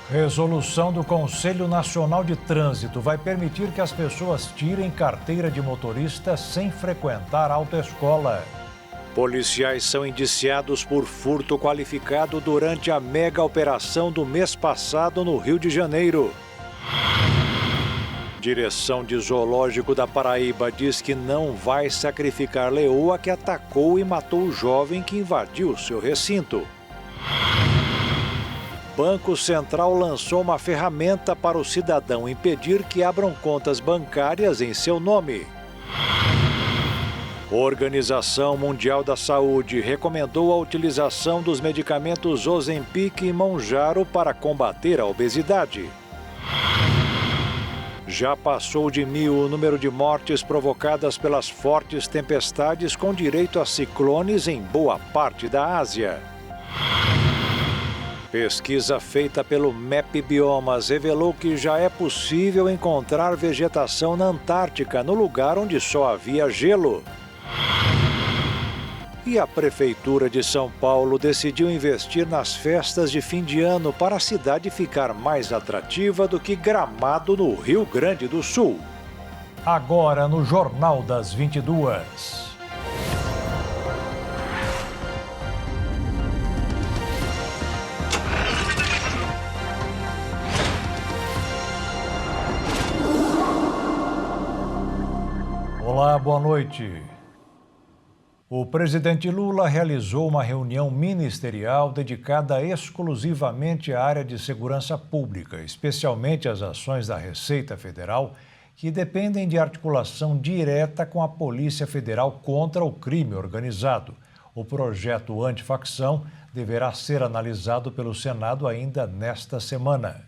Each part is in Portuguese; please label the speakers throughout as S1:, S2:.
S1: Resolução do Conselho Nacional de Trânsito vai permitir que as pessoas tirem carteira de motorista sem frequentar autoescola. Policiais são indiciados por furto qualificado durante a mega operação do mês passado no Rio de Janeiro. Direção de Zoológico da Paraíba diz que não vai sacrificar leoa que atacou e matou o jovem que invadiu seu recinto. Banco Central lançou uma ferramenta para o cidadão impedir que abram contas bancárias em seu nome. Organização Mundial da Saúde recomendou a utilização dos medicamentos Ozempic e Mounjaro para combater a obesidade. Já passou de 1.000 o número de mortes provocadas pelas fortes tempestades com direito a ciclones em boa parte da Ásia. Pesquisa feita pelo MEP Biomas revelou que já é possível encontrar vegetação na Antártica, no lugar onde só havia gelo. E a Prefeitura de São Paulo decidiu investir nas festas de fim de ano para a cidade ficar mais atrativa do que Gramado, no Rio Grande do Sul. Agora no Jornal das 22. Olá, boa noite. O presidente Lula realizou uma reunião ministerial dedicada exclusivamente à área de segurança pública, especialmente às ações da Receita Federal, que dependem de articulação direta com a Polícia Federal contra o crime organizado. O projeto antifacção deverá ser analisado pelo Senado ainda nesta semana.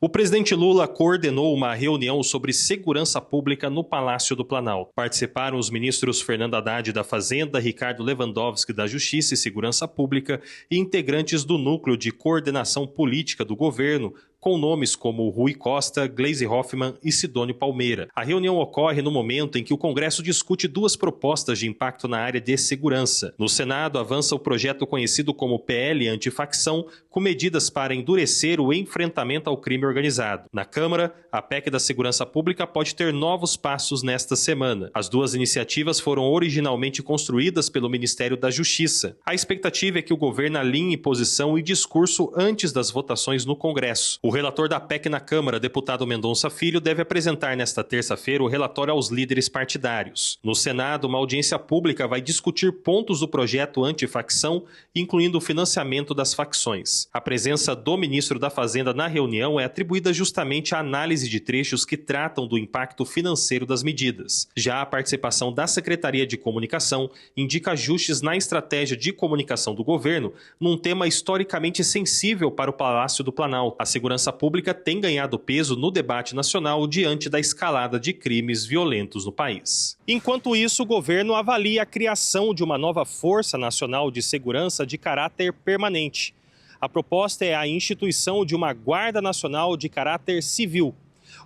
S2: O presidente Lula coordenou uma reunião sobre segurança pública no Palácio do Planalto. Participaram os ministros Fernando Haddad da Fazenda, Ricardo Lewandowski da Justiça e Segurança Pública e integrantes do Núcleo de Coordenação Política do Governo, com nomes como Rui Costa, Gleisi Hoffmann e Sidônio Palmeira. A reunião ocorre no momento em que o Congresso discute duas propostas de impacto na área de segurança. No Senado, avança o projeto conhecido como PL Antifacção, com medidas para endurecer o enfrentamento ao crime organizado. Na Câmara, a PEC da Segurança Pública pode ter novos passos nesta semana. As duas iniciativas foram originalmente construídas pelo Ministério da Justiça. A expectativa é que o governo alinhe posição e discurso antes das votações no Congresso. O relator da PEC na Câmara, deputado Mendonça Filho, deve apresentar nesta terça-feira o relatório aos líderes partidários. No Senado, uma audiência pública vai discutir pontos do projeto antifacção, incluindo o financiamento das facções. A presença do ministro da Fazenda na reunião é atribuída justamente à análise de trechos que tratam do impacto financeiro das medidas. Já a participação da Secretaria de Comunicação indica ajustes na estratégia de comunicação do governo num tema historicamente sensível para o Palácio do Planalto. A segurança pública tem ganhado peso no debate nacional diante da escalada de crimes violentos no país. Enquanto isso, o governo avalia a criação de uma nova Força Nacional de Segurança de caráter permanente. A proposta é a instituição de uma Guarda Nacional de caráter civil.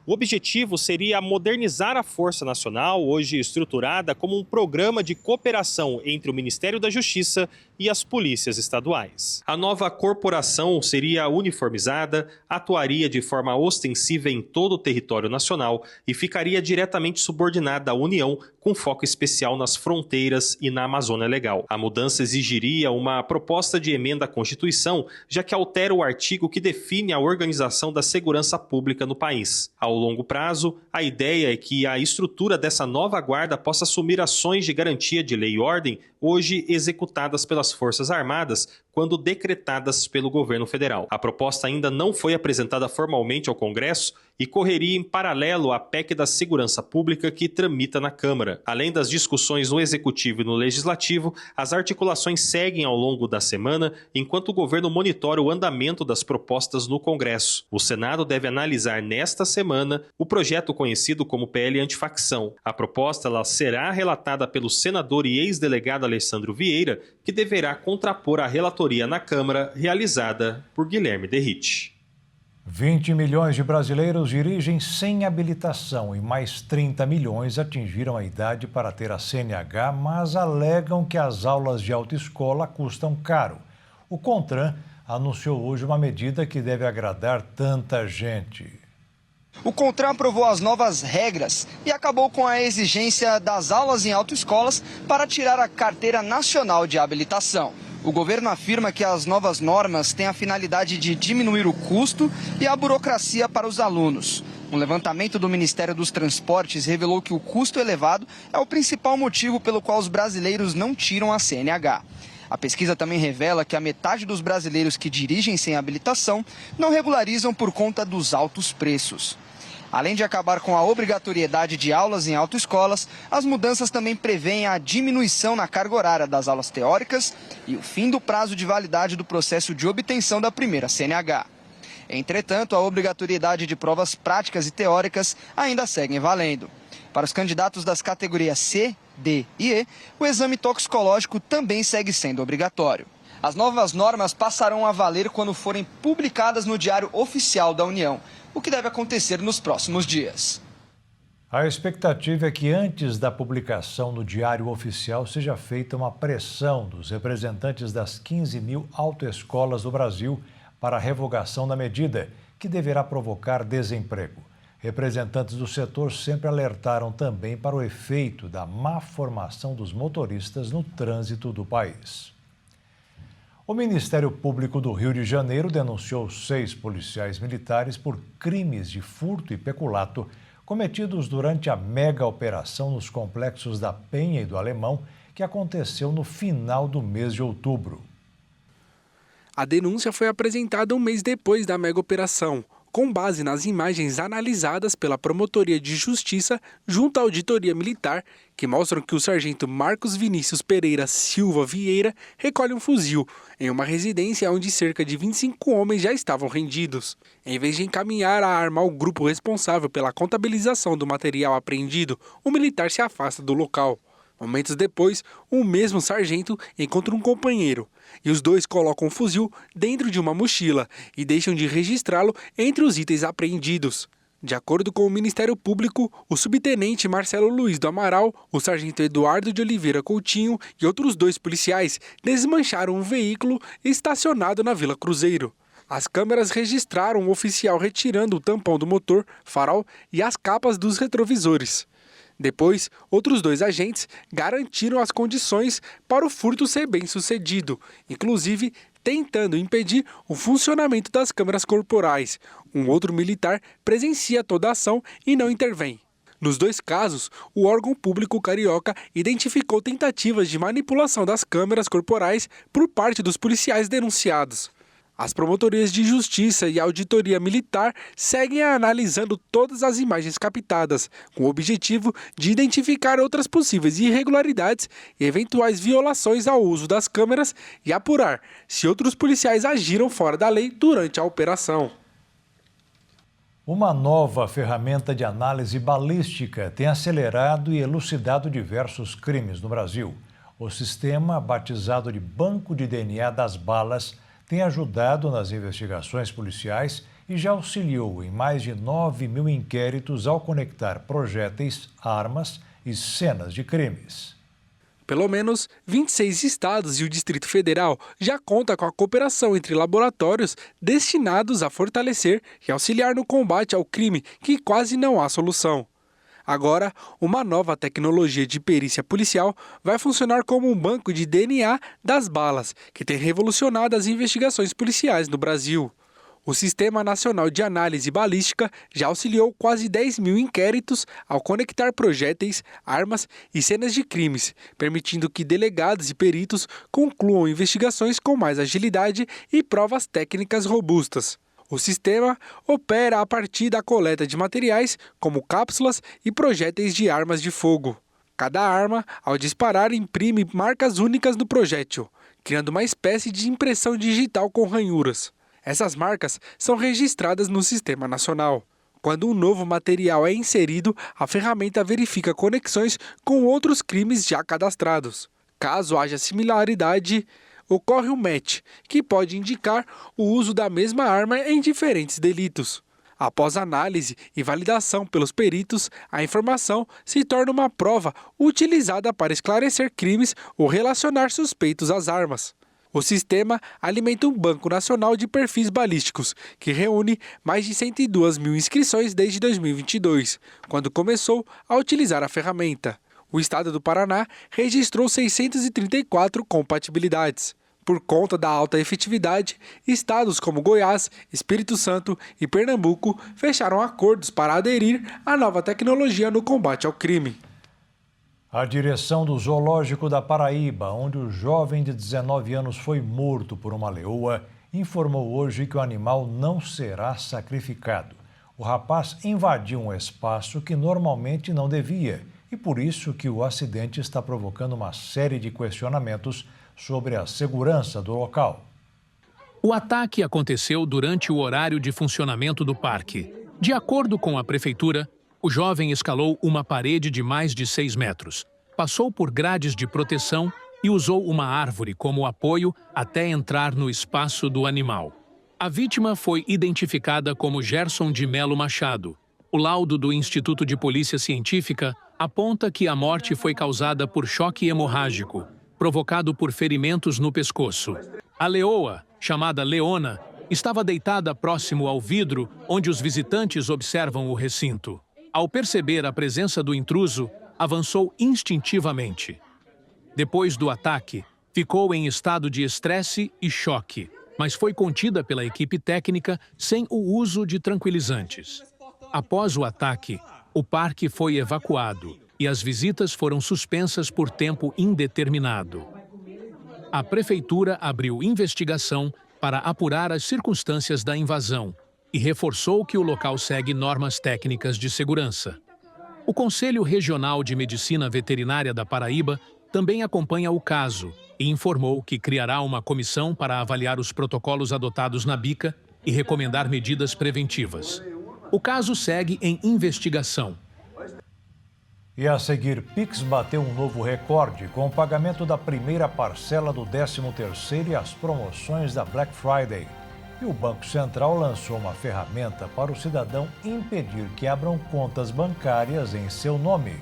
S2: O objetivo seria modernizar a Força Nacional, hoje estruturada como um programa de cooperação entre o Ministério da Justiça e as polícias estaduais. A nova corporação seria uniformizada, atuaria de forma ostensiva em todo o território nacional e ficaria diretamente subordinada à União, com foco especial nas fronteiras e na Amazônia Legal. A mudança exigiria uma proposta de emenda à Constituição, já que altera o artigo que define a organização da segurança pública no país. Ao longo prazo, a ideia é que a estrutura dessa nova guarda possa assumir ações de garantia de lei e ordem, hoje executadas pelas Forças Armadas, quando decretadas pelo governo federal. A proposta ainda não foi apresentada formalmente ao Congresso e correria em paralelo à PEC da Segurança Pública que tramita na Câmara. Além das discussões no Executivo e no Legislativo, as articulações seguem ao longo da semana, enquanto o governo monitora o andamento das propostas no Congresso. O Senado deve analisar nesta semana o projeto conhecido como PL Antifacção. A proposta será relatada pelo senador e ex-delegado Alessandro Vieira, que deverá contrapor a relatoria na Câmara realizada por Guilherme Derrite.
S1: 20 milhões de brasileiros dirigem sem habilitação e mais 30 milhões atingiram a idade para ter a CNH, mas alegam que as aulas de autoescola custam caro. O CONTRAN anunciou hoje uma medida que deve agradar tanta gente.
S3: O CONTRAN aprovou as novas regras e acabou com a exigência das aulas em autoescolas para tirar a Carteira Nacional de Habilitação. O governo afirma que as novas normas têm a finalidade de diminuir o custo e a burocracia para os alunos. Um levantamento do Ministério dos Transportes revelou que o custo elevado é o principal motivo pelo qual os brasileiros não tiram a CNH. A pesquisa também revela que a metade dos brasileiros que dirigem sem habilitação não regularizam por conta dos altos preços. Além de acabar com a obrigatoriedade de aulas em autoescolas, as mudanças também prevêem a diminuição na carga horária das aulas teóricas e o fim do prazo de validade do processo de obtenção da primeira CNH. Entretanto, a obrigatoriedade de provas práticas e teóricas ainda seguem valendo. Para os candidatos das categorias C, D e E, o exame toxicológico também segue sendo obrigatório. As novas normas passarão a valer quando forem publicadas no Diário Oficial da União, o que deve acontecer nos próximos dias.
S1: A expectativa é que antes da publicação no Diário Oficial seja feita uma pressão dos representantes das 15 mil autoescolas do Brasil para a revogação da medida, que deverá provocar desemprego. Representantes do setor sempre alertaram também para o efeito da má formação dos motoristas no trânsito do país. O Ministério Público do Rio de Janeiro denunciou 6 policiais militares por crimes de furto e peculato cometidos durante a mega operação nos complexos da Penha e do Alemão, que aconteceu no final do mês de outubro.
S4: A denúncia foi apresentada um mês depois da mega operação, com base nas imagens analisadas pela Promotoria de Justiça junto à Auditoria Militar, que mostram que o sargento Marcos Vinícius Pereira Silva Vieira recolhe um fuzil em uma residência onde cerca de 25 homens já estavam rendidos. Em vez de encaminhar a arma ao grupo responsável pela contabilização do material apreendido, o militar se afasta do local. Momentos depois, o mesmo sargento encontra um companheiro e os dois colocam o fuzil dentro de uma mochila e deixam de registrá-lo entre os itens apreendidos. De acordo com o Ministério Público, o subtenente Marcelo Luiz do Amaral, o sargento Eduardo de Oliveira Coutinho e outros 2 policiais desmancharam um veículo estacionado na Vila Cruzeiro. As câmeras registraram o oficial retirando o tampão do motor, farol e as capas dos retrovisores. Depois, outros 2 agentes garantiram as condições para o furto ser bem sucedido, inclusive tentando impedir o funcionamento das câmeras corporais. Um outro militar presencia toda a ação e não intervém. Nos 2 casos, o órgão público carioca identificou tentativas de manipulação das câmeras corporais por parte dos policiais denunciados. As promotorias de justiça e a auditoria militar seguem analisando todas as imagens captadas, com o objetivo de identificar outras possíveis irregularidades e eventuais violações ao uso das câmeras e apurar se outros policiais agiram fora da lei durante a operação.
S1: Uma nova ferramenta de análise balística tem acelerado e elucidado diversos crimes no Brasil. O sistema, batizado de Banco de DNA das Balas, tem ajudado nas investigações policiais e já auxiliou em mais de 9 mil inquéritos ao conectar projéteis, armas e cenas de crimes.
S4: Pelo menos 26 estados e o Distrito Federal já contam com a cooperação entre laboratórios destinados a fortalecer e auxiliar no combate ao crime, que quase não há solução. Agora, uma nova tecnologia de perícia policial vai funcionar como um banco de DNA das balas, que tem revolucionado as investigações policiais no Brasil. O Sistema Nacional de Análise Balística já auxiliou quase 10 mil inquéritos ao conectar projéteis, armas e cenas de crimes, permitindo que delegados e peritos concluam investigações com mais agilidade e provas técnicas robustas. O sistema opera a partir da coleta de materiais, como cápsulas e projéteis de armas de fogo. Cada arma, ao disparar, imprime marcas únicas no projétil, criando uma espécie de impressão digital com ranhuras. Essas marcas são registradas no Sistema Nacional. Quando um novo material é inserido, a ferramenta verifica conexões com outros crimes já cadastrados. Caso haja similaridade, ocorre um match, que pode indicar o uso da mesma arma em diferentes delitos. Após análise e validação pelos peritos, a informação se torna uma prova utilizada para esclarecer crimes ou relacionar suspeitos às armas. O sistema alimenta um banco nacional de perfis balísticos, que reúne mais de 102 mil inscrições desde 2022, quando começou a utilizar a ferramenta. O estado do Paraná registrou 634 compatibilidades. Por conta da alta efetividade, estados como Goiás, Espírito Santo e Pernambuco fecharam acordos para aderir à nova tecnologia no combate ao crime.
S1: A direção do Zoológico da Paraíba, onde o jovem de 19 anos foi morto por uma leoa, informou hoje que o animal não será sacrificado. O rapaz invadiu um espaço que normalmente não devia e por isso que o acidente está provocando uma série de questionamentos sobre a segurança do local.
S5: O ataque aconteceu durante o horário de funcionamento do parque. De acordo com a prefeitura, o jovem escalou uma parede de mais de 6 metros, passou por grades de proteção e usou uma árvore como apoio até entrar no espaço do animal. A vítima foi identificada como Gerson de Melo Machado. O laudo do Instituto de Polícia Científica aponta que a morte foi causada por choque hemorrágico, provocado por ferimentos no pescoço. A leoa, chamada Leona, estava deitada próximo ao vidro onde os visitantes observam o recinto. Ao perceber a presença do intruso, avançou instintivamente. Depois do ataque, ficou em estado de estresse e choque, mas foi contida pela equipe técnica sem o uso de tranquilizantes. Após o ataque, o parque foi evacuado e as visitas foram suspensas por tempo indeterminado. A prefeitura abriu investigação para apurar as circunstâncias da invasão e reforçou que o local segue normas técnicas de segurança. O Conselho Regional de Medicina Veterinária da Paraíba também acompanha o caso e informou que criará uma comissão para avaliar os protocolos adotados na bica e recomendar medidas preventivas. O caso segue em investigação.
S1: E a seguir, Pix bateu um novo recorde com o pagamento da primeira parcela do 13º e as promoções da Black Friday. E o Banco Central lançou uma ferramenta para o cidadão impedir que abram contas bancárias em seu nome.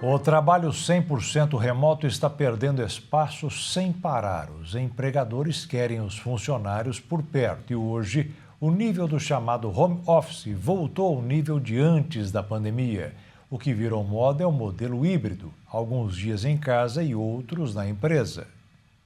S1: O trabalho 100% remoto está perdendo espaço sem parar. Os empregadores querem os funcionários por perto e hoje o nível do chamado home office voltou ao nível de antes da pandemia. O que virou moda é o modelo híbrido, alguns dias em casa e outros na empresa.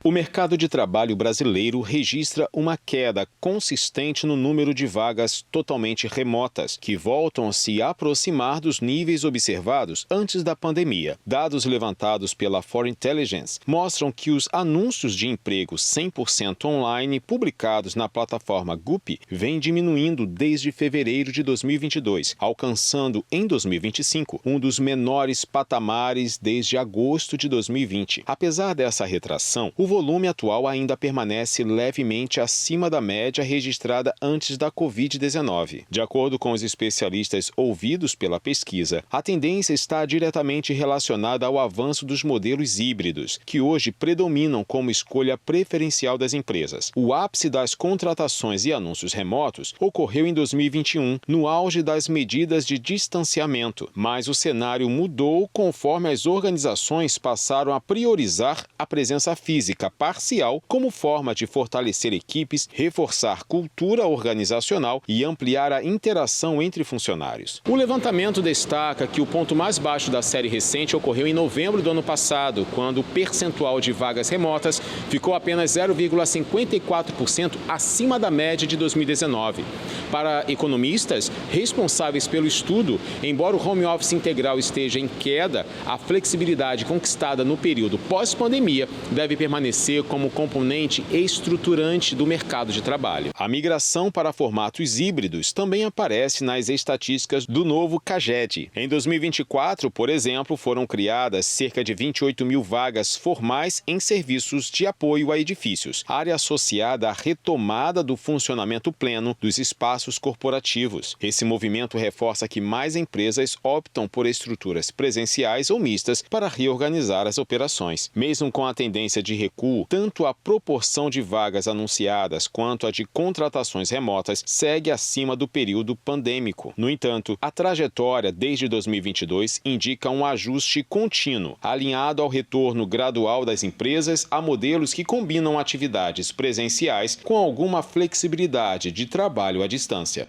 S6: O mercado de trabalho brasileiro registra uma queda consistente no número de vagas totalmente remotas, que voltam a se aproximar dos níveis observados antes da pandemia. Dados levantados pela For Intelligence mostram que os anúncios de emprego 100% online publicados na plataforma Gupy vêm diminuindo desde fevereiro de 2022, alcançando em 2025 um dos menores patamares desde agosto de 2020. Apesar dessa retração, o volume atual ainda permanece levemente acima da média registrada antes da Covid-19. De acordo com os especialistas ouvidos pela pesquisa, a tendência está diretamente relacionada ao avanço dos modelos híbridos, que hoje predominam como escolha preferencial das empresas. O ápice das contratações e anúncios remotos ocorreu em 2021, no auge das medidas de distanciamento, mas o cenário mudou conforme as organizações passaram a priorizar a presença física parcial como forma de fortalecer equipes, reforçar cultura organizacional e ampliar a interação entre funcionários. O levantamento destaca que o ponto mais baixo da série recente ocorreu em novembro do ano passado, quando o percentual de vagas remotas ficou apenas 0,54% acima da média de 2019. Para economistas responsáveis pelo estudo, embora o home office integral esteja em queda, a flexibilidade conquistada no período pós-pandemia deve permanecer como componente estruturante do mercado de trabalho. A migração para formatos híbridos também aparece nas estatísticas do novo CAGED. Em 2024, por exemplo, foram criadas cerca de 28 mil vagas formais em serviços de apoio a edifícios, área associada à retomada do funcionamento pleno dos espaços corporativos. Esse movimento reforça que mais empresas optam por estruturas presenciais ou mistas para reorganizar as operações. Mesmo com a tendência de recuo, tanto a proporção de vagas anunciadas quanto a de contratações remotas segue acima do período pandêmico. No entanto, a trajetória desde 2022 indica um ajuste contínuo, alinhado ao retorno gradual das empresas a modelos que combinam atividades presenciais com alguma flexibilidade de trabalho à distância.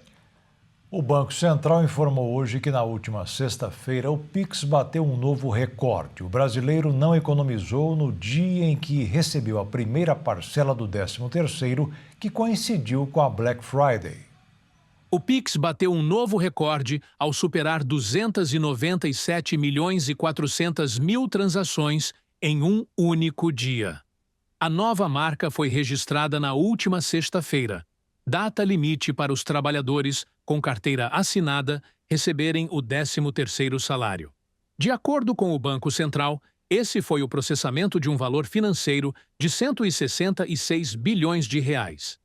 S1: O Banco Central informou hoje que na última sexta-feira o Pix bateu um novo recorde. O brasileiro não economizou no dia em que recebeu a primeira parcela do 13º, que coincidiu com a Black Friday.
S5: O Pix bateu um novo recorde ao superar 297 milhões e 400 mil transações em um único dia. A nova marca foi registrada na última sexta-feira, data limite para os trabalhadores com carteira assinada receberem o 13º salário. De acordo com o Banco Central, esse foi o processamento de um valor financeiro de 166 bilhões de reais.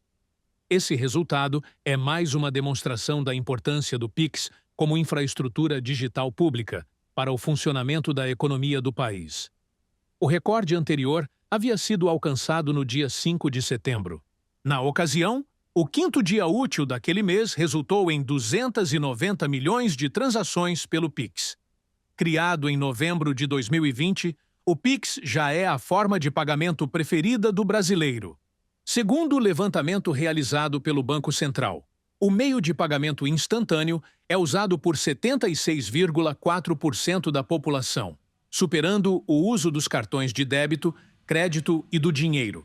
S5: Esse resultado é mais uma demonstração da importância do Pix como infraestrutura digital pública para o funcionamento da economia do país. O recorde anterior havia sido alcançado no dia 5 de setembro. Na ocasião, o quinto dia útil daquele mês resultou em 290 milhões de transações pelo Pix. Criado em novembro de 2020, o Pix já é a forma de pagamento preferida do brasileiro. Segundo o levantamento realizado pelo Banco Central, o meio de pagamento instantâneo é usado por 76,4% da população, superando o uso dos cartões de débito, crédito e do dinheiro.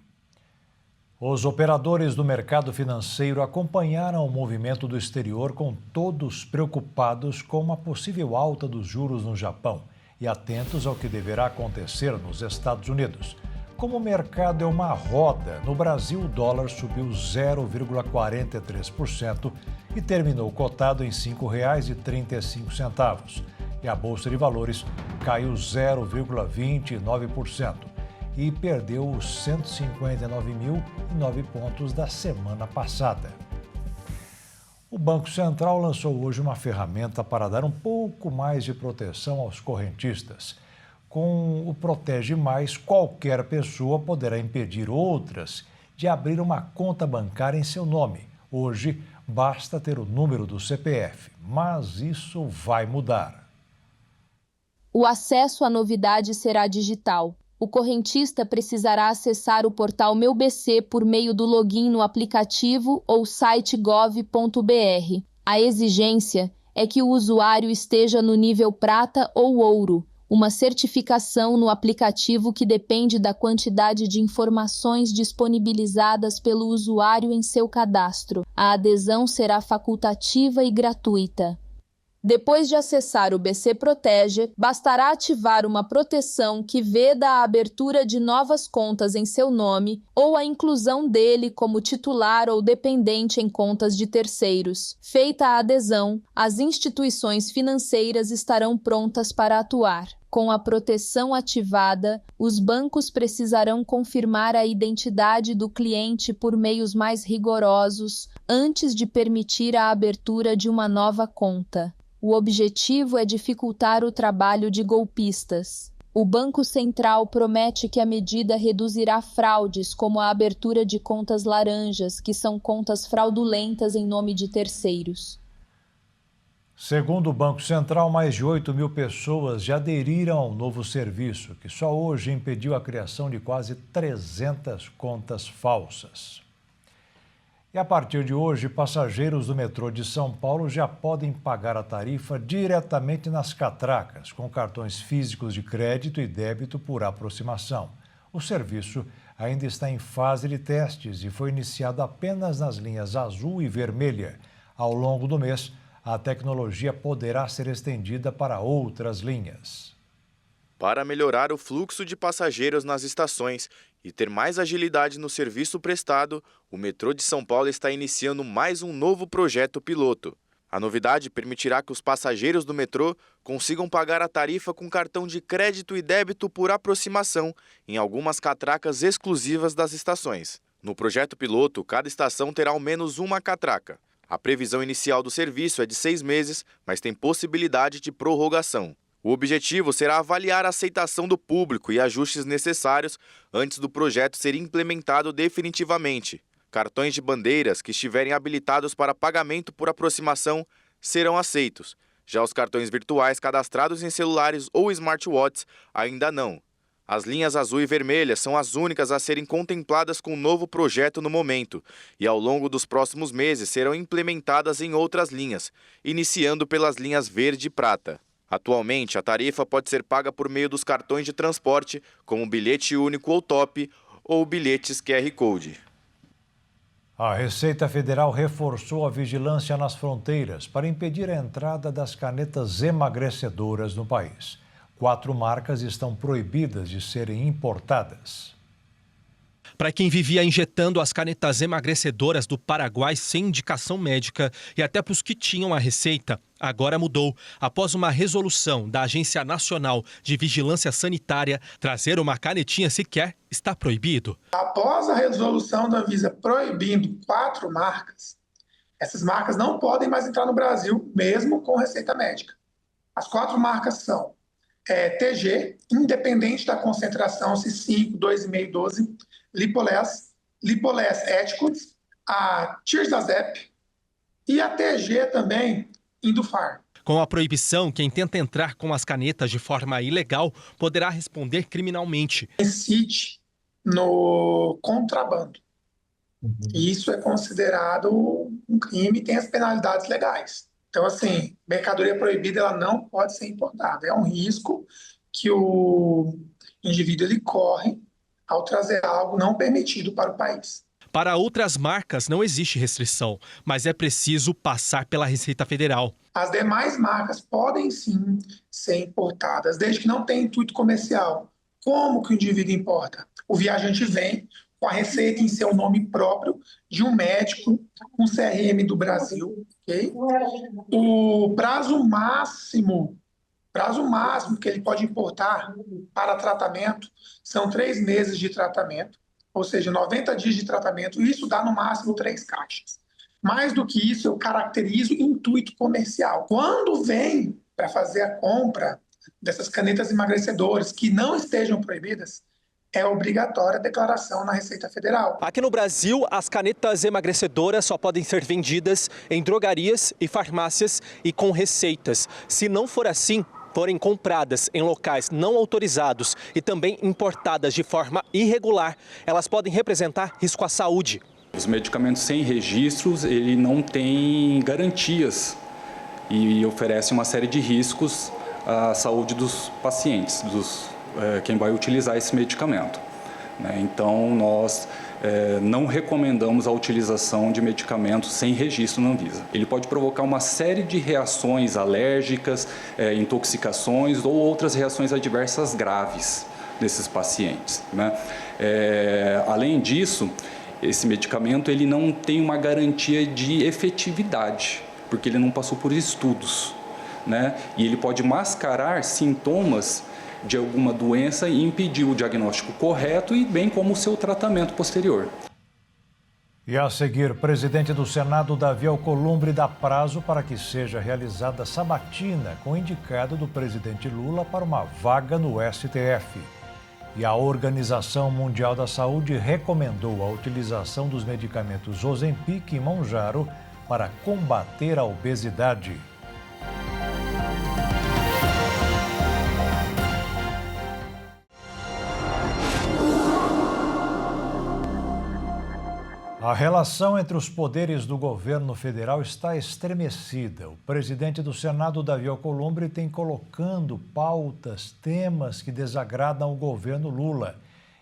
S1: Os operadores do mercado financeiro acompanharam o movimento do exterior com todos preocupados com uma possível alta dos juros no Japão e atentos ao que deverá acontecer nos Estados Unidos. Como o mercado é uma roda, no Brasil o dólar subiu 0,43% e terminou cotado em R$ 5,35. E a Bolsa de Valores caiu 0,29%. E perdeu os 159.009 pontos da semana passada. O Banco Central lançou hoje uma ferramenta para dar um pouco mais de proteção aos correntistas. Com o Protege Mais, qualquer pessoa poderá impedir outras de abrir uma conta bancária em seu nome. Hoje, basta ter o número do CPF, mas isso vai mudar.
S7: O acesso à novidade será digital. O correntista precisará acessar o portal Meu BC por meio do login no aplicativo ou site gov.br. A exigência é que o usuário esteja no nível prata ou ouro, uma certificação no aplicativo que depende da quantidade de informações disponibilizadas pelo usuário em seu cadastro. A adesão será facultativa e gratuita. Depois de acessar o BC Protege, bastará ativar uma proteção que veda a abertura de novas contas em seu nome ou a inclusão dele como titular ou dependente em contas de terceiros. Feita a adesão, as instituições financeiras estarão prontas para atuar. Com a proteção ativada, os bancos precisarão confirmar a identidade do cliente por meios mais rigorosos antes de permitir a abertura de uma nova conta. O objetivo é dificultar o trabalho de golpistas. O Banco Central promete que a medida reduzirá fraudes, como a abertura de contas laranjas, que são contas fraudulentas em nome de terceiros.
S1: Segundo o Banco Central, mais de 8.000 pessoas já aderiram ao novo serviço, que só hoje impediu a criação de quase 300 contas falsas. E a partir de hoje, passageiros do metrô de São Paulo já podem pagar a tarifa diretamente nas catracas, com cartões físicos de crédito e débito por aproximação. O serviço ainda está em fase de testes e foi iniciado apenas nas linhas azul e vermelha. Ao longo do mês, a tecnologia poderá ser estendida para outras linhas.
S8: Para melhorar o fluxo de passageiros nas estações e ter mais agilidade no serviço prestado, o metrô de São Paulo está iniciando mais um novo projeto piloto. A novidade permitirá que os passageiros do metrô consigam pagar a tarifa com cartão de crédito e débito por aproximação em algumas catracas exclusivas das estações. No projeto piloto, cada estação terá ao menos uma catraca. A previsão inicial do serviço é de 6 meses, mas tem possibilidade de prorrogação. O objetivo será avaliar a aceitação do público e ajustes necessários antes do projeto ser implementado definitivamente. Cartões de bandeiras que estiverem habilitados para pagamento por aproximação serão aceitos. Já os cartões virtuais cadastrados em celulares ou smartwatches ainda não. As linhas azul e vermelha são as únicas a serem contempladas com o novo projeto no momento e ao longo dos próximos meses serão implementadas em outras linhas, iniciando pelas linhas verde e prata. Atualmente, a tarifa pode ser paga por meio dos cartões de transporte, como bilhete único ou top, ou bilhetes QR Code.
S1: A Receita Federal reforçou a vigilância nas fronteiras para impedir a entrada das canetas emagrecedoras no país. 4 marcas estão proibidas de serem importadas.
S9: Para quem vivia injetando as canetas emagrecedoras do Paraguai sem indicação médica e até para os que tinham a receita, agora mudou. Após uma resolução da Agência Nacional de Vigilância Sanitária, trazer uma canetinha sequer está proibido.
S10: Após a resolução da Anvisa proibindo 4 marcas, essas marcas não podem mais entrar no Brasil, mesmo com receita médica. As 4 marcas são TG, independente da concentração, se 5, 2,5, 12, Lipolés Éticos, a Tirzazep e a TG também, Indufar.
S9: Com a proibição, quem tenta entrar com as canetas de forma ilegal poderá responder criminalmente.
S10: Incite no contrabando. Isso é considerado um crime e tem as penalidades legais. Então, assim, mercadoria proibida ela não pode ser importada. É um risco que o indivíduo ele corre ao trazer algo não permitido para o país.
S9: Para outras marcas não existe restrição, mas é preciso passar pela Receita Federal.
S10: As demais marcas podem sim ser importadas, desde que não tenha intuito comercial. Como que o indivíduo importa? O viajante vem com a receita em seu nome próprio de um médico com CRM do Brasil. Okay? O prazo máximo que ele pode importar para tratamento são 3 meses de tratamento, ou seja, 90 dias de tratamento, e isso dá no máximo 3 caixas. Mais do que isso, eu caracterizo intuito comercial. Quando vem para fazer a compra dessas canetas emagrecedoras que não estejam proibidas, é obrigatória a declaração na Receita Federal.
S9: Aqui no Brasil, as canetas emagrecedoras só podem ser vendidas em drogarias e farmácias e com receitas. Se não for assim, forem compradas em locais não autorizados e também importadas de forma irregular, elas podem representar risco à saúde.
S11: Os medicamentos sem registros, ele não tem garantias e oferece uma série de riscos à saúde dos pacientes, quem vai utilizar esse medicamento. Então, nós não recomendamos a utilização de medicamentos sem registro na Anvisa. Ele pode provocar uma série de reações alérgicas, intoxicações ou outras reações adversas graves desses pacientes. Além disso, esse medicamento ele não tem uma garantia de efetividade, porque ele não passou por estudos. E ele pode mascarar sintomas de alguma doença e impedir o diagnóstico correto e bem como o seu tratamento posterior.
S1: E a seguir, presidente do Senado, Davi Alcolumbre, dá prazo para que seja realizada sabatina com o indicado do presidente Lula para uma vaga no STF. E a Organização Mundial da Saúde recomendou a utilização dos medicamentos Ozempic e Mounjaro para combater a obesidade. A relação entre os poderes do governo federal está estremecida. O presidente do Senado, Davi Alcolumbre, tem colocando pautas, temas que desagradam o governo Lula.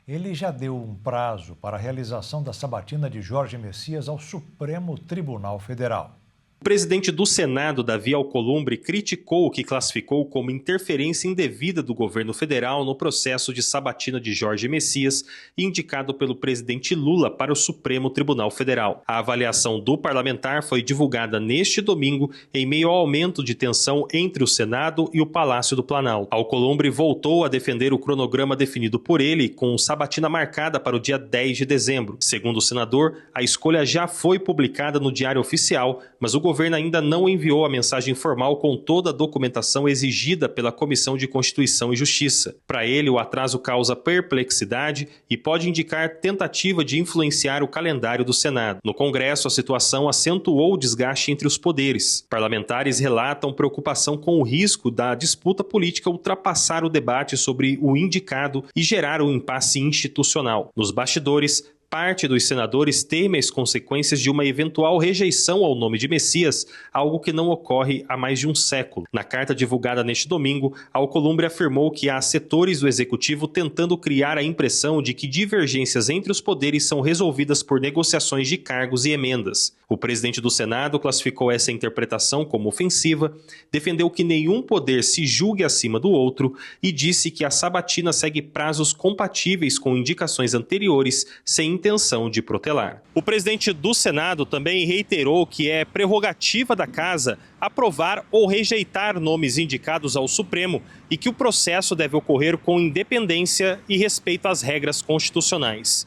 S1: Ele já deu um prazo para a realização da sabatina de Jorge Messias ao Supremo Tribunal Federal.
S2: O presidente do Senado, Davi Alcolumbre, criticou o que classificou como interferência indevida do governo federal no processo de sabatina de Jorge Messias, indicado pelo presidente Lula para o Supremo Tribunal Federal. A avaliação do parlamentar foi divulgada neste domingo em meio ao aumento de tensão entre o Senado e o Palácio do Planalto. Alcolumbre voltou a defender o cronograma definido por ele, com sabatina marcada para o dia 10 de dezembro. Segundo o senador, a escolha já foi publicada no Diário Oficial, mas o governo ainda não enviou a mensagem formal com toda a documentação exigida pela Comissão de Constituição e Justiça. Para ele, o atraso causa perplexidade e pode indicar tentativa de influenciar o calendário do Senado. No Congresso, a situação acentuou o desgaste entre os poderes. Parlamentares relatam preocupação com o risco da disputa política ultrapassar o debate sobre o indicado e gerar um impasse institucional. Nos bastidores, parte dos senadores teme as consequências de uma eventual rejeição ao nome de Messias, algo que não ocorre há mais de um século. Na carta divulgada neste domingo, Alcolumbre afirmou que há setores do executivo tentando criar a impressão de que divergências entre os poderes são resolvidas por negociações de cargos e emendas. O presidente do Senado classificou essa interpretação como ofensiva, defendeu que nenhum poder se julgue acima do outro e disse que a sabatina segue prazos compatíveis com indicações anteriores, sem intenção de protelar. O presidente do Senado também reiterou que é prerrogativa da Casa aprovar ou rejeitar nomes indicados ao Supremo e que o processo deve ocorrer com independência e respeito às regras constitucionais.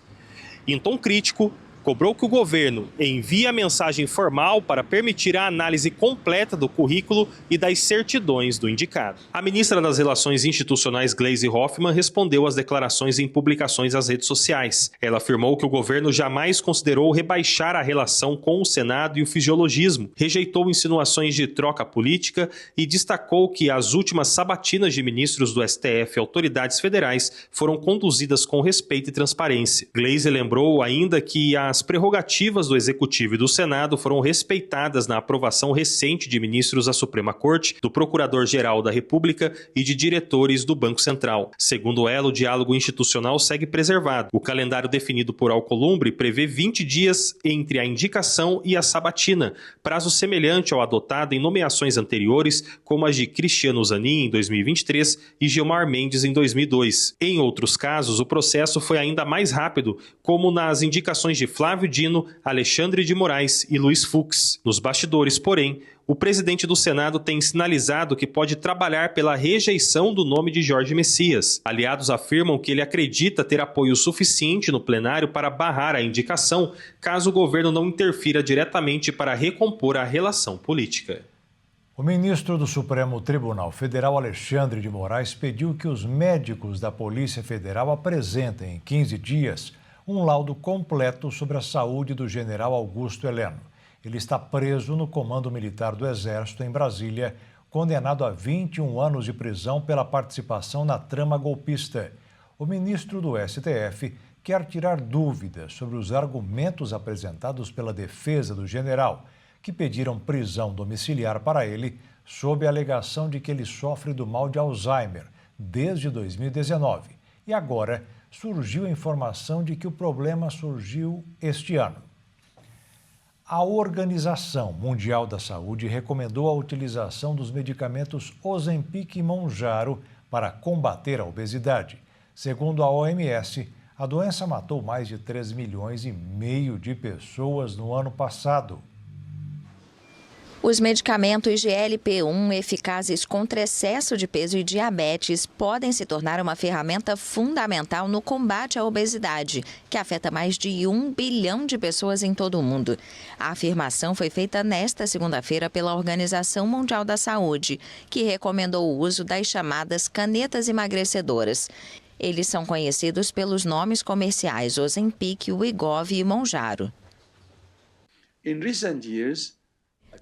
S2: Em tom crítico, cobrou que o governo envie a mensagem formal para permitir a análise completa do currículo e das certidões do indicado. A ministra das Relações Institucionais, Gleisi Hoffmann, respondeu às declarações em publicações às redes sociais. Ela afirmou que o governo jamais considerou rebaixar a relação com o Senado e o fisiologismo, rejeitou insinuações de troca política e destacou que as últimas sabatinas de ministros do STF e autoridades federais foram conduzidas com respeito e transparência. Gleisi lembrou ainda que as prerrogativas do Executivo e do Senado foram respeitadas na aprovação recente de ministros da Suprema Corte, do Procurador-Geral da República e de diretores do Banco Central. Segundo ela, o diálogo institucional segue preservado. O calendário definido por Alcolumbre prevê 20 dias entre a indicação e a sabatina, prazo semelhante ao adotado em nomeações anteriores, como as de Cristiano Zanin em 2023 e Gilmar Mendes em 2002. Em outros casos, o processo foi ainda mais rápido, como nas indicações de Flávio Dino, Alexandre de Moraes e Luiz Fux. Nos bastidores, porém, o presidente do Senado tem sinalizado que pode trabalhar pela rejeição do nome de Jorge Messias. Aliados afirmam que ele acredita ter apoio suficiente no plenário para barrar a indicação, caso o governo não interfira diretamente para recompor a relação política.
S1: O ministro do Supremo Tribunal Federal, Alexandre de Moraes, pediu que os médicos da Polícia Federal apresentem em 15 dias um laudo completo sobre a saúde do general Augusto Heleno. Ele está preso no Comando Militar do Exército, em Brasília, condenado a 21 anos de prisão pela participação na trama golpista. O ministro do STF quer tirar dúvidas sobre os argumentos apresentados pela defesa do general, que pediram prisão domiciliar para ele, sob a alegação de que ele sofre do mal de Alzheimer desde 2019. E agora surgiu a informação de que o problema surgiu este ano. A Organização Mundial da Saúde recomendou a utilização dos medicamentos Ozempic e Mounjaro para combater a obesidade. Segundo a OMS, a doença matou mais de 3,5 milhões de pessoas no ano passado.
S12: Os medicamentos GLP-1 eficazes contra excesso de peso e diabetes podem se tornar uma ferramenta fundamental no combate à obesidade, que afeta mais de 1 bilhão de pessoas em todo o mundo. A afirmação foi feita nesta segunda-feira pela Organização Mundial da Saúde, que recomendou o uso das chamadas canetas emagrecedoras. Eles são conhecidos pelos nomes comerciais Ozempic, Wegovy e Mounjaro.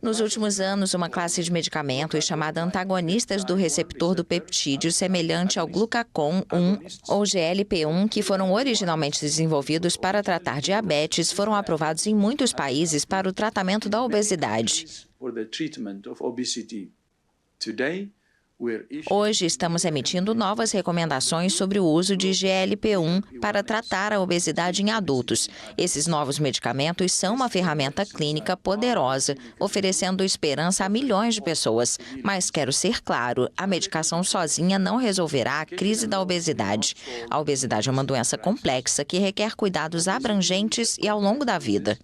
S12: Nos últimos anos, uma classe de medicamentos chamada antagonistas do receptor do peptídeo semelhante ao glucagon-1 ou GLP-1, que foram originalmente desenvolvidos para tratar diabetes, foram aprovados em muitos países para o tratamento da obesidade. Hoje, estamos emitindo novas recomendações sobre o uso de GLP-1 para tratar a obesidade em adultos. Esses novos medicamentos são uma ferramenta clínica poderosa, oferecendo esperança a milhões de pessoas. Mas quero ser claro, a medicação sozinha não resolverá a crise da obesidade. A obesidade é uma doença complexa que requer cuidados abrangentes e ao longo da vida.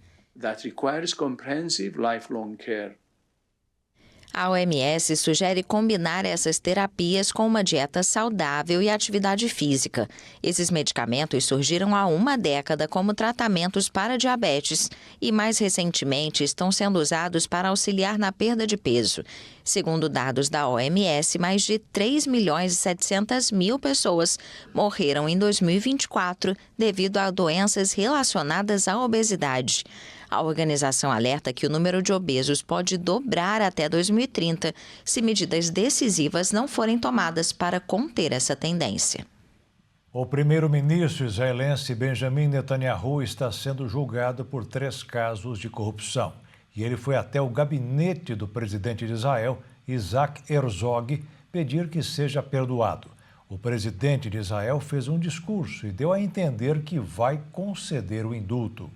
S12: A OMS sugere combinar essas terapias com uma dieta saudável e atividade física. Esses medicamentos surgiram há uma década como tratamentos para diabetes e, mais recentemente, estão sendo usados para auxiliar na perda de peso. Segundo dados da OMS, mais de 3.700.000 pessoas morreram em 2024 devido a doenças relacionadas à obesidade. A organização alerta que o número de obesos pode dobrar até 2030 se medidas decisivas não forem tomadas para conter essa tendência.
S1: O primeiro-ministro israelense Benjamin Netanyahu está sendo julgado por 3 casos de corrupção. E ele foi até o gabinete do presidente de Israel, Isaac Herzog, pedir que seja perdoado. O presidente de Israel fez um discurso e deu a entender que vai conceder o indulto.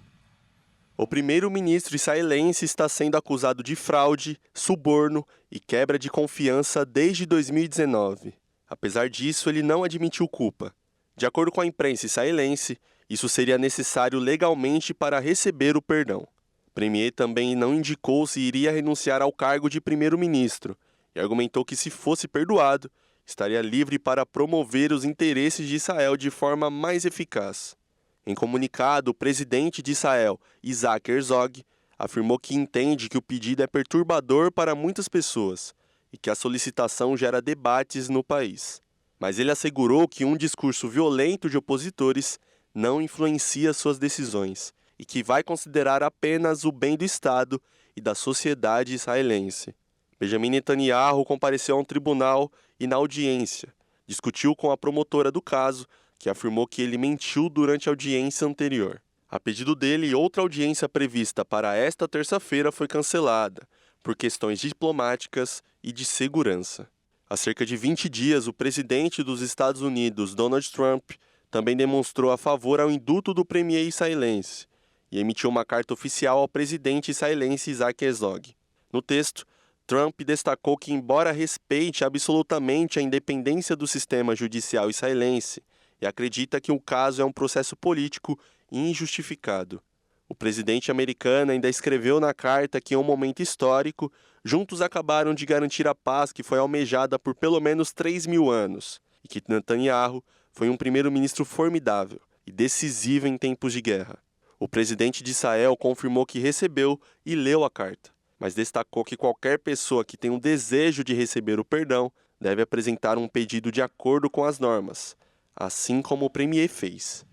S13: O primeiro-ministro israelense está sendo acusado de fraude, suborno e quebra de confiança desde 2019. Apesar disso, ele não admitiu culpa. De acordo com a imprensa israelense, isso seria necessário legalmente para receber o perdão. O premier também não indicou se iria renunciar ao cargo de primeiro-ministro e argumentou que, se fosse perdoado, estaria livre para promover os interesses de Israel de forma mais eficaz. Em comunicado, o presidente de Israel, Isaac Herzog, afirmou que entende que o pedido é perturbador para muitas pessoas e que a solicitação gera debates no país. Mas ele assegurou que um discurso violento de opositores não influencia suas decisões e que vai considerar apenas o bem do Estado e da sociedade israelense. Benjamin Netanyahu compareceu a um tribunal e, na audiência, discutiu com a promotora do caso, que afirmou que ele mentiu durante a audiência anterior. A pedido dele, outra audiência prevista para esta terça-feira foi cancelada, por questões diplomáticas e de segurança. Há cerca de 20 dias, o presidente dos Estados Unidos, Donald Trump, também demonstrou a favor ao indulto do premier israelense e emitiu uma carta oficial ao presidente israelense Isaac Herzog. No texto, Trump destacou que, embora respeite absolutamente a independência do sistema judicial israelense, e acredita que o caso é um processo político injustificado. O presidente americano ainda escreveu na carta que, em um momento histórico, juntos acabaram de garantir a paz que foi almejada por pelo menos 3.000 anos, e que Netanyahu foi um primeiro-ministro formidável e decisivo em tempos de guerra. O presidente de Israel confirmou que recebeu e leu a carta, mas destacou que qualquer pessoa que tem um desejo de receber o perdão deve apresentar um pedido de acordo com as normas, assim como o premier fez.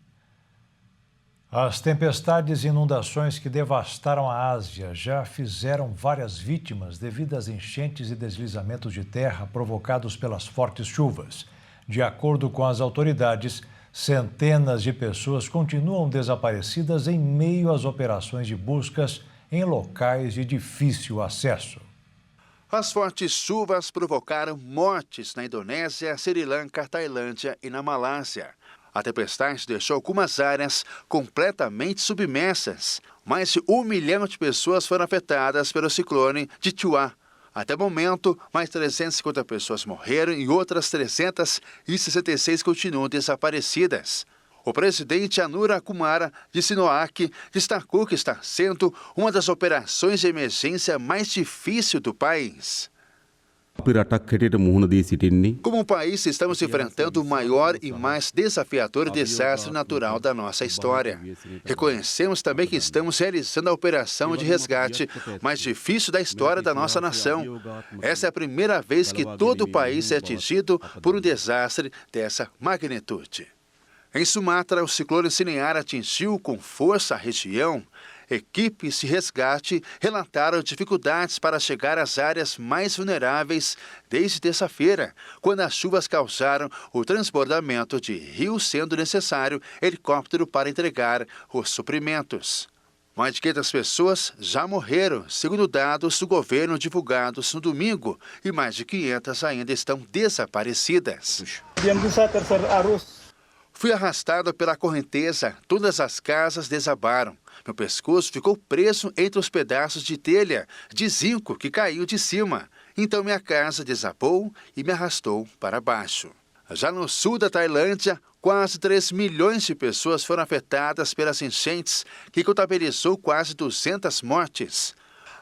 S1: As tempestades e inundações que devastaram a Ásia já fizeram várias vítimas devido às enchentes e deslizamentos de terra provocados pelas fortes chuvas. De acordo com as autoridades, centenas de pessoas continuam desaparecidas em meio às operações de buscas em locais de difícil acesso.
S14: As fortes chuvas provocaram mortes na Indonésia, Sri Lanka, Tailândia e na Malásia. A tempestade deixou algumas áreas completamente submersas. Mais de 1 milhão de pessoas foram afetadas pelo ciclone Chua. Até o momento, mais 350 pessoas morreram e outras 366 continuam desaparecidas. O presidente Anura Kumara de Sinoak destacou que está sendo uma das operações de emergência mais difíceis do país. Como país, estamos enfrentando o maior e mais desafiador desastre natural da nossa história. Reconhecemos também que estamos realizando a operação de resgate mais difícil da história da nossa nação. Essa é a primeira vez que todo o país é atingido por um desastre dessa magnitude. Em Sumatra, o ciclone Cinear atingiu com força a região. Equipes de resgate relataram dificuldades para chegar às áreas mais vulneráveis desde terça-feira, quando as chuvas causaram o transbordamento de rios, sendo necessário helicóptero para entregar os suprimentos. Mais de 500 pessoas já morreram, segundo dados do governo divulgados no domingo, e mais de 500 ainda estão desaparecidas. Fui arrastado pela correnteza, todas as casas desabaram. Meu pescoço ficou preso entre os pedaços de telha de zinco que caiu de cima. Então minha casa desabou e me arrastou para baixo. Já no sul da Tailândia, quase 3 milhões de pessoas foram afetadas pelas enchentes, que contabilizou quase 200 mortes.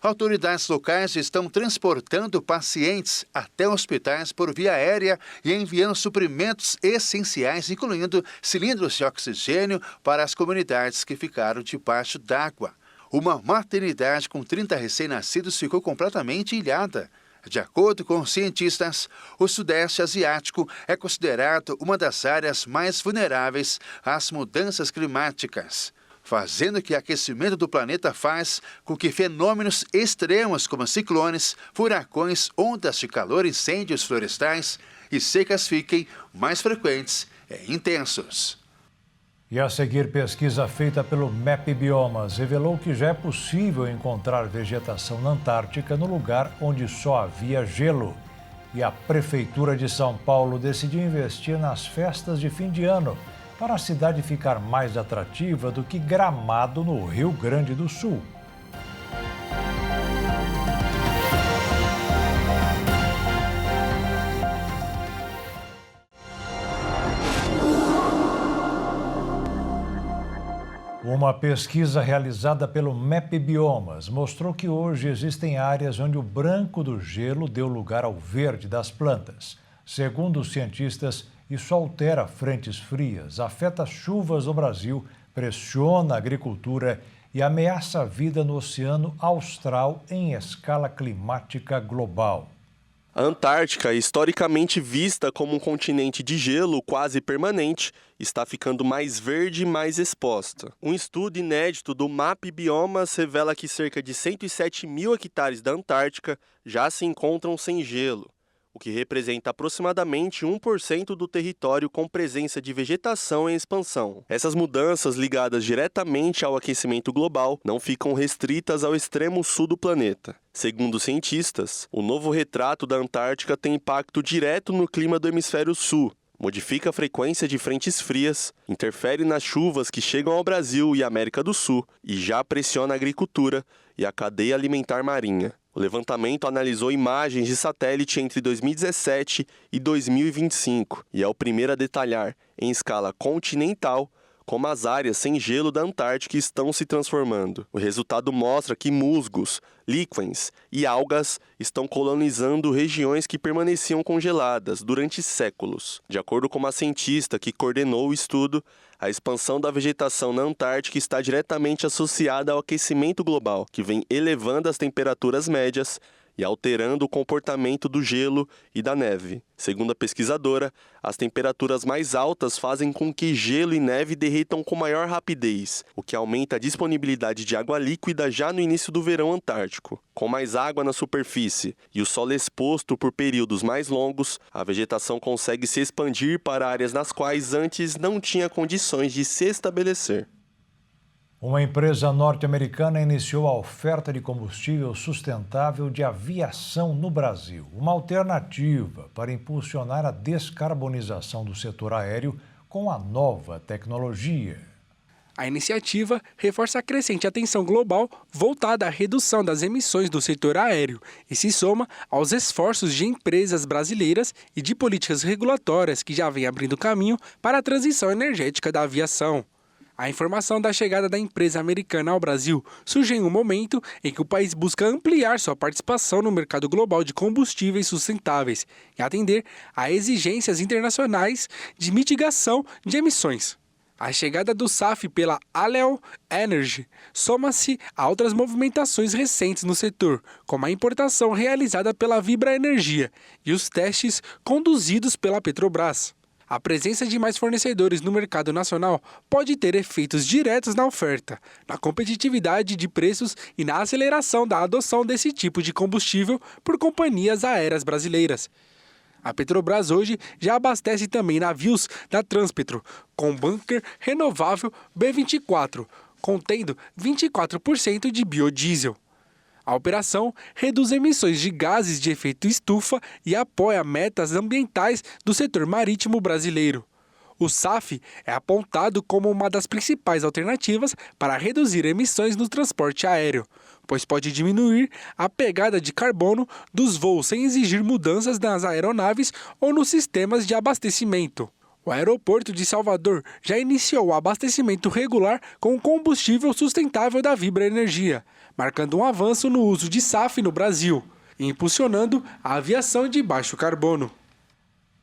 S14: Autoridades locais estão transportando pacientes até hospitais por via aérea e enviando suprimentos essenciais, incluindo cilindros de oxigênio para as comunidades que ficaram debaixo d'água. Uma maternidade com 30 recém-nascidos ficou completamente ilhada. De acordo com cientistas, o Sudeste Asiático é considerado uma das áreas mais vulneráveis às mudanças climáticas, fazendo que o aquecimento do planeta faz com que fenômenos extremos como ciclones, furacões, ondas de calor, incêndios florestais e secas fiquem mais frequentes e intensos.
S1: E a seguir, pesquisa feita pelo MAP Biomas revelou que já é possível encontrar vegetação na Antártica no lugar onde só havia gelo. E a Prefeitura de São Paulo decidiu investir nas festas de fim de ano para a cidade ficar mais atrativa do que Gramado, no Rio Grande do Sul. Uma pesquisa realizada pelo MAP Biomas mostrou que hoje existem áreas onde o branco do gelo deu lugar ao verde das plantas. Segundo os cientistas, isso altera frentes frias, afeta as chuvas no Brasil, pressiona a agricultura e ameaça a vida no Oceano Austral em escala climática global.
S13: A Antártica, historicamente vista como um continente de gelo quase permanente, está ficando mais verde e mais exposta. Um estudo inédito do MAP Biomas revela que cerca de 107 mil hectares da Antártica já se encontram sem gelo, o que representa aproximadamente 1% do território com presença de vegetação em expansão. Essas mudanças, ligadas diretamente ao aquecimento global, não ficam restritas ao extremo sul do planeta. Segundo cientistas, o novo retrato da Antártica tem impacto direto no clima do hemisfério sul, modifica a frequência de frentes frias, interfere nas chuvas que chegam ao Brasil e América do Sul e já pressiona a agricultura e a cadeia alimentar marinha. O levantamento analisou imagens de satélite entre 2017 e 2025 e é o primeiro a detalhar, em escala continental, como as áreas sem gelo da Antártica estão se transformando. O resultado mostra que musgos, líquens e algas estão colonizando regiões que permaneciam congeladas durante séculos. De acordo com uma cientista que coordenou o estudo, a expansão da vegetação na Antártica está diretamente associada ao aquecimento global, que vem elevando as temperaturas médias e alterando o comportamento do gelo e da neve. Segundo a pesquisadora, as temperaturas mais altas fazem com que gelo e neve derretam com maior rapidez, o que aumenta a disponibilidade de água líquida já no início do verão antártico. Com mais água na superfície e o solo exposto por períodos mais longos, a vegetação consegue se expandir para áreas nas quais antes não tinha condições de se estabelecer.
S1: Uma empresa norte-americana iniciou a oferta de combustível sustentável de aviação no Brasil, uma alternativa para impulsionar a descarbonização do setor aéreo com a nova tecnologia.
S4: A iniciativa reforça a crescente atenção global voltada à redução das emissões do setor aéreo e se soma aos esforços de empresas brasileiras e de políticas regulatórias que já vêm abrindo caminho para a transição energética da aviação. A informação da chegada da empresa americana ao Brasil surge em um momento em que o país busca ampliar sua participação no mercado global de combustíveis sustentáveis e atender a exigências internacionais de mitigação de emissões. A chegada do SAF pela Alel Energy soma-se a outras movimentações recentes no setor, como a importação realizada pela Vibra Energia e os testes conduzidos pela Petrobras. A presença de mais fornecedores no mercado nacional pode ter efeitos diretos na oferta, na competitividade de preços e na aceleração da adoção desse tipo de combustível por companhias aéreas brasileiras. A Petrobras hoje já abastece também navios da Transpetro com bunker renovável B24, contendo 24% de biodiesel. A operação reduz emissões de gases de efeito estufa e apoia metas ambientais do setor marítimo brasileiro. O SAF é apontado como uma das principais alternativas para reduzir emissões no transporte aéreo, pois pode diminuir a pegada de carbono dos voos sem exigir mudanças nas aeronaves ou nos sistemas de abastecimento. O aeroporto de Salvador já iniciou o abastecimento regular com o combustível sustentável da Vibra Energia, marcando um avanço no uso de SAF no Brasil e impulsionando a aviação de baixo carbono.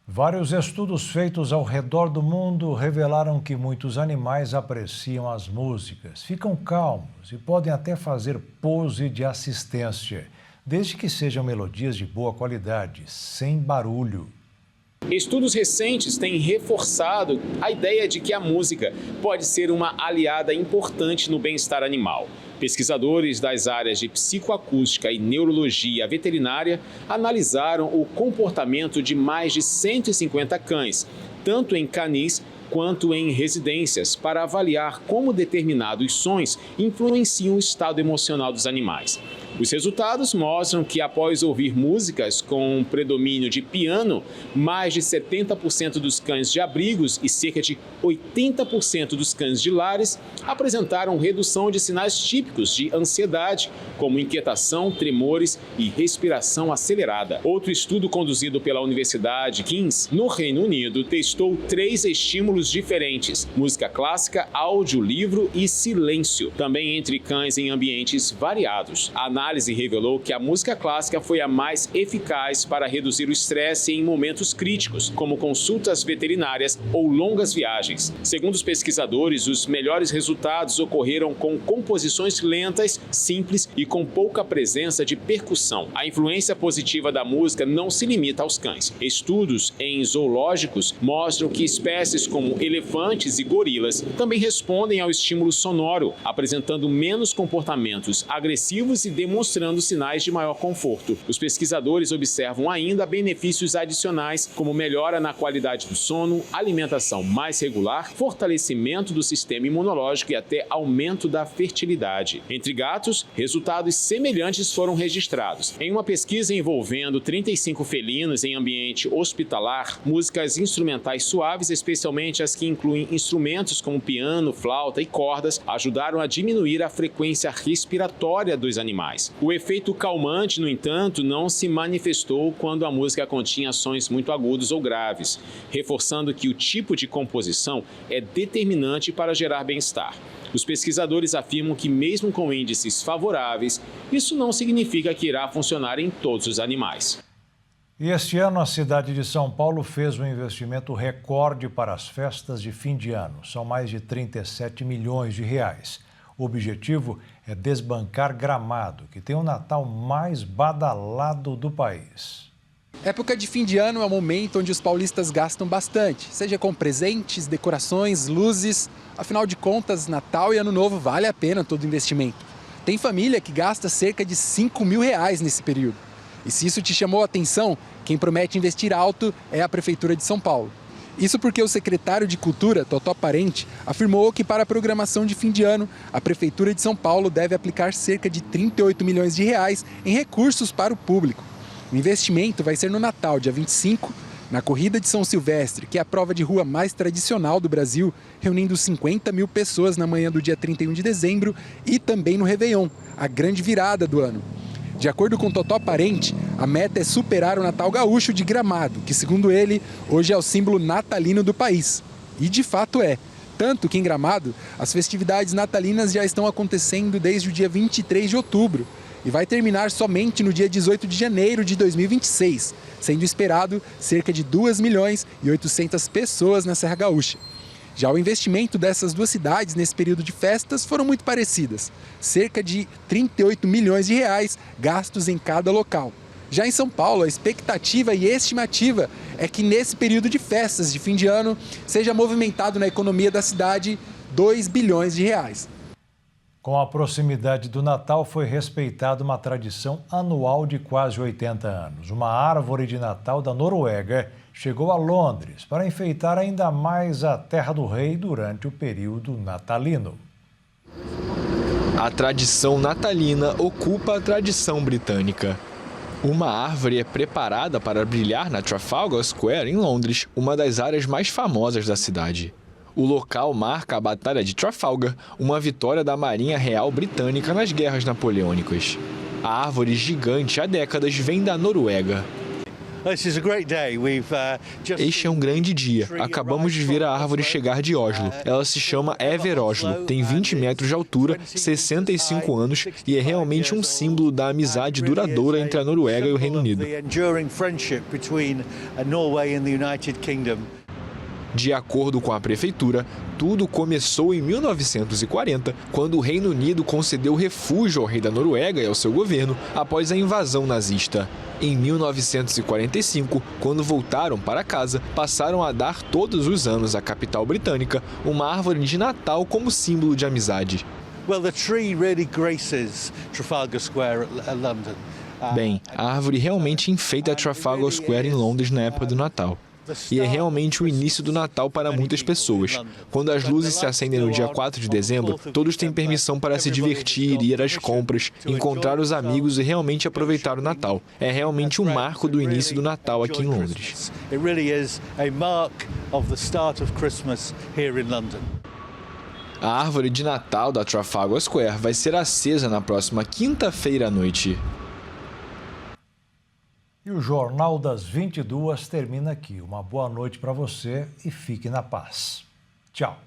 S1: Vários estudos feitos ao redor do mundo revelaram que muitos animais apreciam as músicas, ficam calmos e podem até fazer pose de assistência, desde que sejam melodias de boa qualidade, sem barulho.
S15: Estudos recentes têm reforçado a ideia de que a música pode ser uma aliada importante no bem-estar animal. Pesquisadores das áreas de psicoacústica e neurologia veterinária analisaram o comportamento de mais de 150 cães, tanto em canis quanto em residências, para avaliar como determinados sons influenciam o estado emocional dos animais. Os resultados mostram que, após ouvir músicas com predomínio de piano, mais de 70% dos cães de abrigos e cerca de 80% dos cães de lares apresentaram redução de sinais típicos de ansiedade, como inquietação, tremores e respiração acelerada. Outro estudo conduzido pela Universidade King's, no Reino Unido, testou 3 estímulos diferentes: música clássica, áudio, livro e silêncio, também entre cães em ambientes variados. A análise revelou que a música clássica foi a mais eficaz para reduzir o estresse em momentos críticos, como consultas veterinárias ou longas viagens. Segundo os pesquisadores, os melhores resultados ocorreram com composições lentas, simples e com pouca presença de percussão. A influência positiva da música não se limita aos cães. Estudos em zoológicos mostram que espécies como elefantes e gorilas também respondem ao estímulo sonoro, apresentando menos comportamentos agressivos e demonstrando sinais de maior conforto. Os pesquisadores observam ainda benefícios adicionais, como melhora na qualidade do sono, alimentação mais regular, fortalecimento do sistema imunológico e até aumento da fertilidade. Entre gatos, resultados semelhantes foram registrados. Em uma pesquisa envolvendo 35 felinos em ambiente hospitalar, músicas instrumentais suaves, especialmente as que incluem instrumentos como piano, flauta e cordas, ajudaram a diminuir a frequência respiratória dos animais. O efeito calmante, no entanto, não se manifestou quando a música continha sons muito agudos ou graves, reforçando que o tipo de composição é determinante para gerar bem-estar. Os pesquisadores afirmam que, mesmo com índices favoráveis, isso não significa que irá funcionar em todos os animais.
S1: E este ano a cidade de São Paulo fez um investimento recorde para as festas de fim de ano. São mais de 37 milhões de reais. O objetivo é desbancar Gramado, que tem o Natal mais badalado do país.
S4: Época de fim de ano é o momento onde os paulistas gastam bastante, seja com presentes, decorações, luzes. Afinal de contas, Natal e Ano Novo vale a pena todo o investimento. Tem família que gasta cerca de R$5 mil nesse período. E se isso te chamou a atenção, quem promete investir alto é a Prefeitura de São Paulo. Isso porque o secretário de Cultura, Totó Parente, afirmou que para a programação de fim de ano, a Prefeitura de São Paulo deve aplicar cerca de 38 milhões de reais em recursos para o público. O investimento vai ser no Natal, dia 25, na Corrida de São Silvestre, que é a prova de rua mais tradicional do Brasil, reunindo 50 mil pessoas na manhã do dia 31 de dezembro, e também no Réveillon, a grande virada do ano. De acordo com Totó Parente, a meta é superar o Natal Gaúcho de Gramado, que, segundo ele, hoje é o símbolo natalino do país. E de fato é. Tanto que em Gramado, as festividades natalinas já estão acontecendo desde o dia 23 de outubro e vai terminar somente no dia 18 de janeiro de 2026, sendo esperado cerca de 2.800.000 pessoas na Serra Gaúcha. Já o investimento dessas duas cidades nesse período de festas foram muito parecidas, cerca de 38 milhões de reais gastos em cada local. Já em São Paulo, a expectativa e estimativa é que nesse período de festas de fim de ano seja movimentado na economia da cidade 2 bilhões de reais.
S1: Com a proximidade do Natal, foi respeitada uma tradição anual de quase 80 anos. Uma árvore de Natal da Noruega chegou a Londres para enfeitar ainda mais a Terra do Rei durante o período natalino.
S16: A tradição natalina ocupa a tradição britânica. Uma árvore é preparada para brilhar na Trafalgar Square, em Londres, uma das áreas mais famosas da cidade. O local marca a Batalha de Trafalgar, uma vitória da Marinha Real Britânica nas guerras napoleônicas. A árvore gigante há décadas vem da Noruega. Este é um grande dia. Acabamos de ver a árvore chegar de Oslo. Ela se chama Ever Oslo, tem 20 metros de altura, 65 anos e é realmente um símbolo da amizade duradoura entre a Noruega e o Reino Unido. De acordo com a prefeitura, tudo começou em 1940, quando o Reino Unido concedeu refúgio ao rei da Noruega e ao seu governo após a invasão nazista. Em 1945, quando voltaram para casa, passaram a dar todos os anos à capital britânica uma árvore de Natal como símbolo de amizade. Bem, a árvore realmente enfeita Trafalgar Square em Londres na época do Natal. E é realmente o início do Natal para muitas pessoas. Quando as luzes se acendem no dia 4 de dezembro, todos têm permissão para se divertir, ir às compras, encontrar os amigos e realmente aproveitar o Natal. É realmente um marco do início do Natal aqui em Londres. A árvore de Natal da Trafalgar Square vai ser acesa na próxima quinta-feira à noite.
S1: E o Jornal das 22 termina aqui. Uma boa noite para você e fique na paz. Tchau.